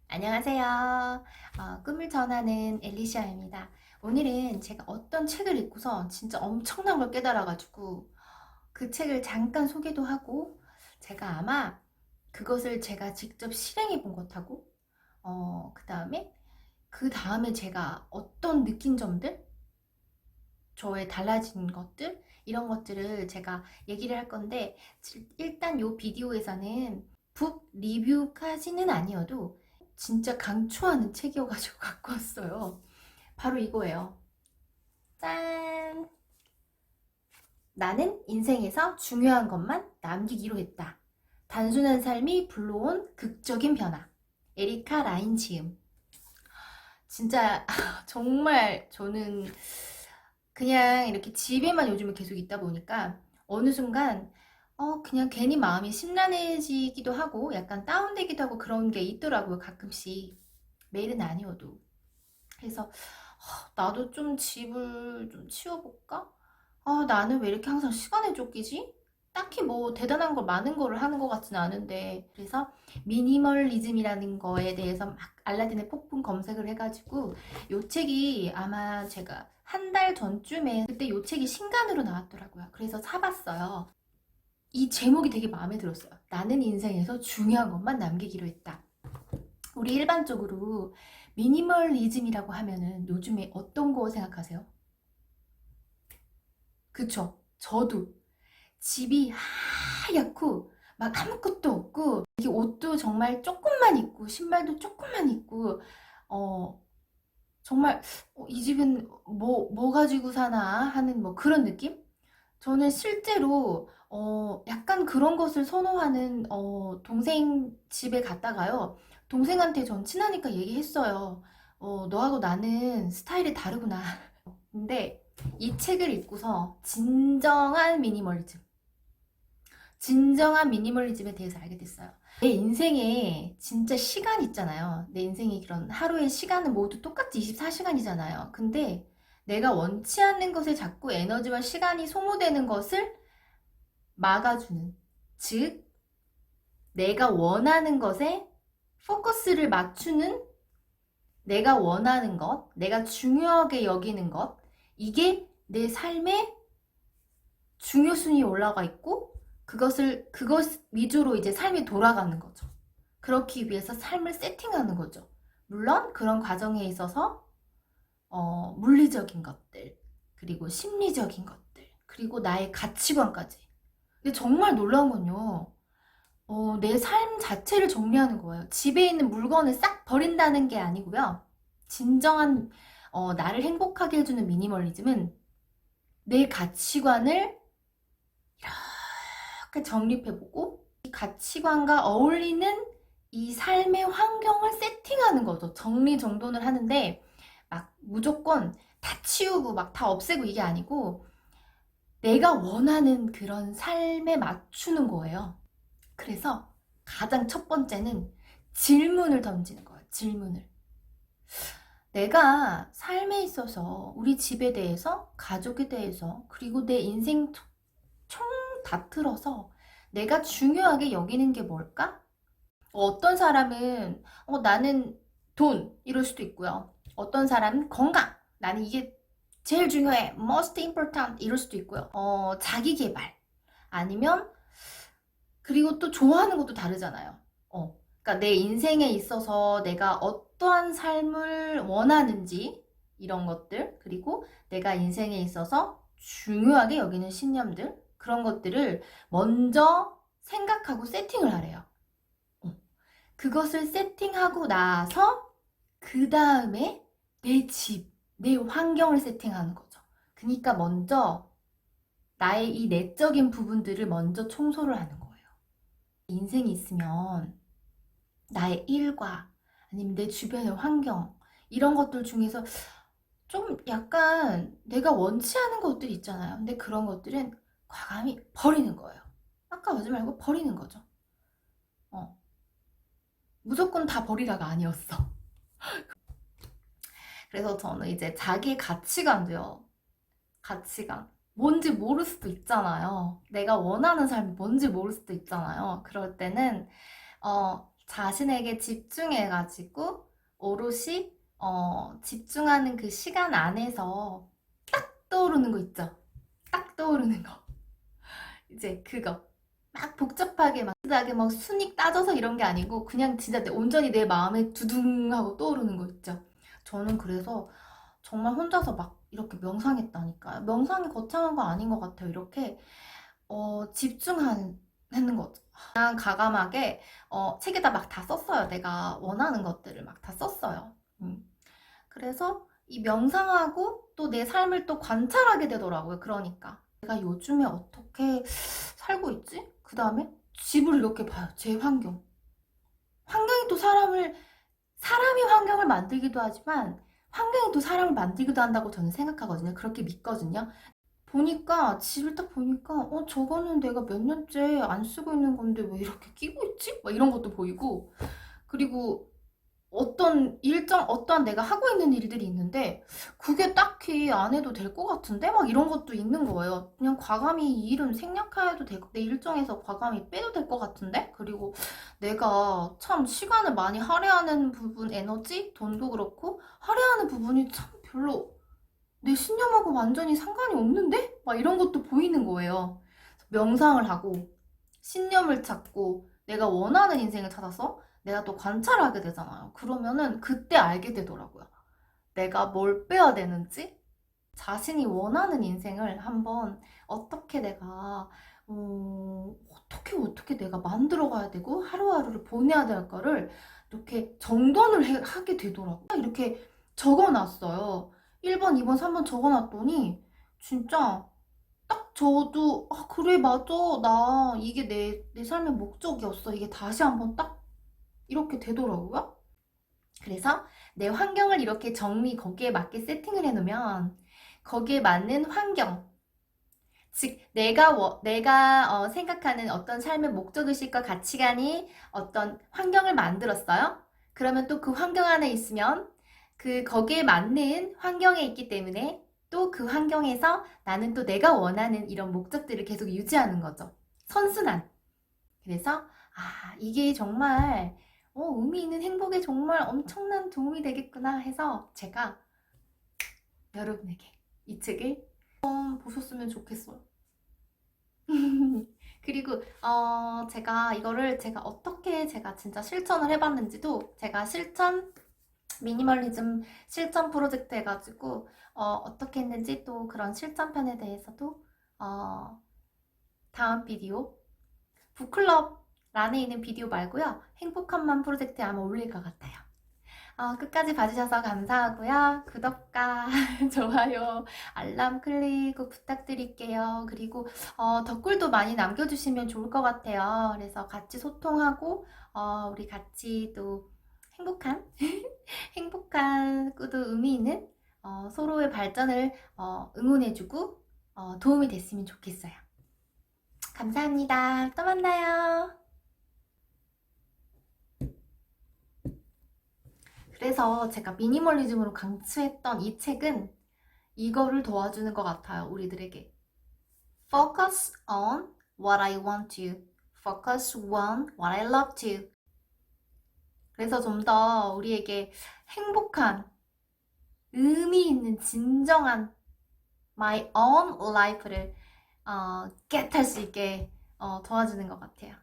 안녕하세요. 꿈을 전하는 엘리시아입니다. 오늘은 제가 어떤 책을 읽고서 진짜 엄청난 걸 깨달아가지고 그 책을 잠깐 소개도 하고 제가 아마 그것을 제가 직접 실행해 본 것하고 그 다음에 제가 어떤 느낀 점들, 저의 달라진 것들 이런 것들을 제가 얘기를 할 건데 일단 이 비디오에서는 북 리뷰까지는 아니어도 진짜 강추하는 책이어가지고 갖고 왔어요. 바로 이거예요. 짠! 나는 인생에서 중요한 것만 남기기로 했다. 단순한 삶이 불러온 극적인 변화. 에리카 라인 지음. 진짜 정말 저는 그냥 이렇게 집에만 요즘에 계속 있다 보니까 어느 순간 그냥 괜히 마음이 심란해지기도 하고 약간 다운되기도 하고 그런 게 있더라고요. 가끔씩. 매일은 아니어도. 그래서 나도 좀 집을 좀 치워볼까? 나는 왜 이렇게 항상 시간에 쫓기지? 딱히 뭐 대단한 걸 많은 거를 하는 것 같지는 않은데 그래서 미니멀리즘이라는 거에 대해서 막 알라딘의 폭풍 검색을 해가지고 요 책이 아마 제가 한 달 전쯤에 그때 요 책이 신간으로 나왔더라고요. 그래서 사봤어요. 이 제목이 되게 마음에 들었어요. 나는 인생에서 중요한 것만 남기기로 했다. 우리 일반적으로 미니멀리즘이라고 하면은 요즘에 어떤 거 생각하세요? 그쵸? 저도 집이 하얗고 막 아무것도 없고 이게 옷도 정말 조금만 입고 신발도 조금만 입고 어 정말 이 집은 뭐 가지고 사나 하는 뭐 그런 느낌? 저는 실제로 약간 그런 것을 선호하는 동생 집에 갔다가요. 동생한테 전 친하니까 얘기했어요. 너하고 나는 스타일이 다르구나. 근데 이 책을 읽고서 진정한 미니멀리즘에 대해서 알게 됐어요. 내 인생에 진짜 시간 있잖아요. 내 인생에 그런 하루의 시간은 모두 똑같이 24시간이잖아요. 근데 내가 원치 않는 것에 자꾸 에너지와 시간이 소모되는 것을 막아주는. 즉, 내가 원하는 것에 포커스를 맞추는 내가 원하는 것, 내가 중요하게 여기는 것, 이게 내 삶의 중요순위에 올라가 있고, 그것 위주로 이제 삶이 돌아가는 거죠. 그렇기 위해서 삶을 세팅하는 거죠. 물론 그런 과정에 있어서 물리적인 것들, 그리고 심리적인 것들, 그리고 나의 가치관까지. 근데 정말 놀라운 건요. 내 삶 자체를 정리하는 거예요. 집에 있는 물건을 싹 버린다는 게 아니고요. 진정한 나를 행복하게 해주는 미니멀리즘은 내 가치관을 이렇게 정립해보고 이 가치관과 어울리는 이 삶의 환경을 세팅하는 거죠. 정리정돈을 하는데 막 무조건 다 치우고 막 다 없애고 이게 아니고 내가 원하는 그런 삶에 맞추는 거예요. 그래서 가장 첫 번째는 질문을 던지는 거예요. 질문을. 내가 삶에 있어서 우리 집에 대해서, 가족에 대해서, 그리고 내 인생 총 다 틀어서 내가 중요하게 여기는 게 뭘까? 어떤 사람은 나는 돈 이럴 수도 있고요. 어떤 사람은 건강. 나는 이게 제일 중요해. Most important 이럴 수도 있고요. 자기 개발. 아니면 그리고 또 좋아하는 것도 다르잖아요. 그러니까 내 인생에 있어서 내가 어떠한 삶을 원하는지 이런 것들 그리고 내가 인생에 있어서 중요하게 여기는 신념들 그런 것들을 먼저 생각하고 세팅을 하래요. 그것을 세팅하고 나서 그 다음에 내 집, 내 환경을 세팅하는 거죠. 그러니까 먼저 나의 이 내적인 부분들을 먼저 청소를 하는 거예요. 인생이 있으면 나의 일과 아니면 내 주변의 환경 이런 것들 중에서 좀 약간 내가 원치 않은 것들이 있잖아요. 근데 그런 것들은 과감히 버리는 거예요. 아까워하지 말고 버리는 거죠. 어, 무조건 다 버리라가 아니었어. 그래서 저는 이제 자기의 가치관도요. 가치관. 뭔지 모를 수도 있잖아요. 내가 원하는 삶이 뭔지 모를 수도 있잖아요. 그럴 때는 자신에게 집중해가지고 오롯이 집중하는 그 시간 안에서 떠오르는 거 있죠? 딱 떠오르는 거. 이제 그거. 막 복잡하게 막複雑하게 막 순위 따져서 이런 게 아니고 그냥 진짜 온전히 내 마음에 두둥하고 떠오르는 거 있죠. 저는 그래서 정말 혼자서 막 이렇게 명상했다니까요. 명상이 거창한 거 아닌 것 같아요. 이렇게 집중하는 거죠. 그냥 가감하게 책에다 막 다 썼어요. 내가 원하는 것들을 막 다 썼어요. 그래서 이 명상하고 또 내 삶을 또 관찰하게 되더라고요. 그러니까 내가 요즘에 어떻게 살고 있지? 그 다음에 집을 이렇게 봐요. 제 환경. 환경이 또 사람이 환경을 만들기도 하지만 환경이 또 사람을 만들기도 한다고 저는 생각하거든요. 그렇게 믿거든요. 보니까 집을 딱 보니까 저거는 내가 몇 년째 안 쓰고 있는 건데 왜 이렇게 끼고 있지? 막 이런 것도 보이고 그리고 어떠한 내가 하고 있는 일들이 있는데 그게 딱히 안 해도 될 것 같은데 막 이런 것도 있는 거예요. 그냥 과감히 이 일은 생략해도 되고 내 일정에서 과감히 빼도 될 것 같은데 그리고 내가 참 시간을 많이 할애하는 부분 에너지 돈도 그렇고 할애하는 부분이 참 별로 내 신념하고 완전히 상관이 없는데? 막 이런 것도 보이는 거예요. 명상을 하고, 신념을 찾고, 내가 원하는 인생을 찾아서 내가 또 관찰하게 되잖아요. 그러면은 그때 알게 되더라고요. 내가 뭘 빼야 되는지, 자신이 원하는 인생을 한번 어떻게 내가, 어떻게 내가 만들어가야 되고, 하루하루를 보내야 될 거를 이렇게 하게 되더라고요. 이렇게 적어놨어요. 1번, 2번, 3번 적어놨더니 진짜 딱 저도 그래 맞아 나 이게 내 삶의 목적이었어 이게 다시 한번 딱 이렇게 되더라고요. 그래서 내 환경을 이렇게 거기에 맞게 세팅을 해놓으면 거기에 맞는 환경 즉 내가 생각하는 어떤 삶의 목적의식과 가치관이 어떤 환경을 만들었어요. 그러면 또 그 환경 안에 있으면 거기에 맞는 환경에 있기 때문에 또 그 환경에서 나는 또 내가 원하는 이런 목적들을 계속 유지하는 거죠. 선순환. 그래서 이게 정말 의미 있는 행복에 정말 엄청난 도움이 되겠구나 해서 제가 여러분에게 이 책을 보셨으면 좋겠어요. 그리고 제가 어떻게 제가 진짜 실천을 해봤는지도 제가 미니멀리즘 실천 프로젝트 해가지고 어떻게 했는지 또 그런 실천편에 대해서도 다음 비디오 북클럽 란에 있는 비디오 말고요. 행복한맘 프로젝트에 아마 올릴 것 같아요. 끝까지 봐주셔서 감사하고요. 구독과 좋아요, 알람 클릭 꼭 부탁드릴게요. 그리고 댓글도 많이 남겨주시면 좋을 것 같아요. 그래서 같이 소통하고 우리 같이 또 행복한 행복한 또 의미 있는 서로의 발전을 응원해주고 도움이 됐으면 좋겠어요. 감사합니다. 또 만나요. 그래서 제가 미니멀리즘으로 강추했던 이 책은 이거를 도와주는 것 같아요. 우리들에게. Focus on what I want to. Focus on what I love to. 그래서 좀 더 우리에게 행복한, 의미 있는, 진정한 my own life를 get 할 수 있게 도와주는 것 같아요.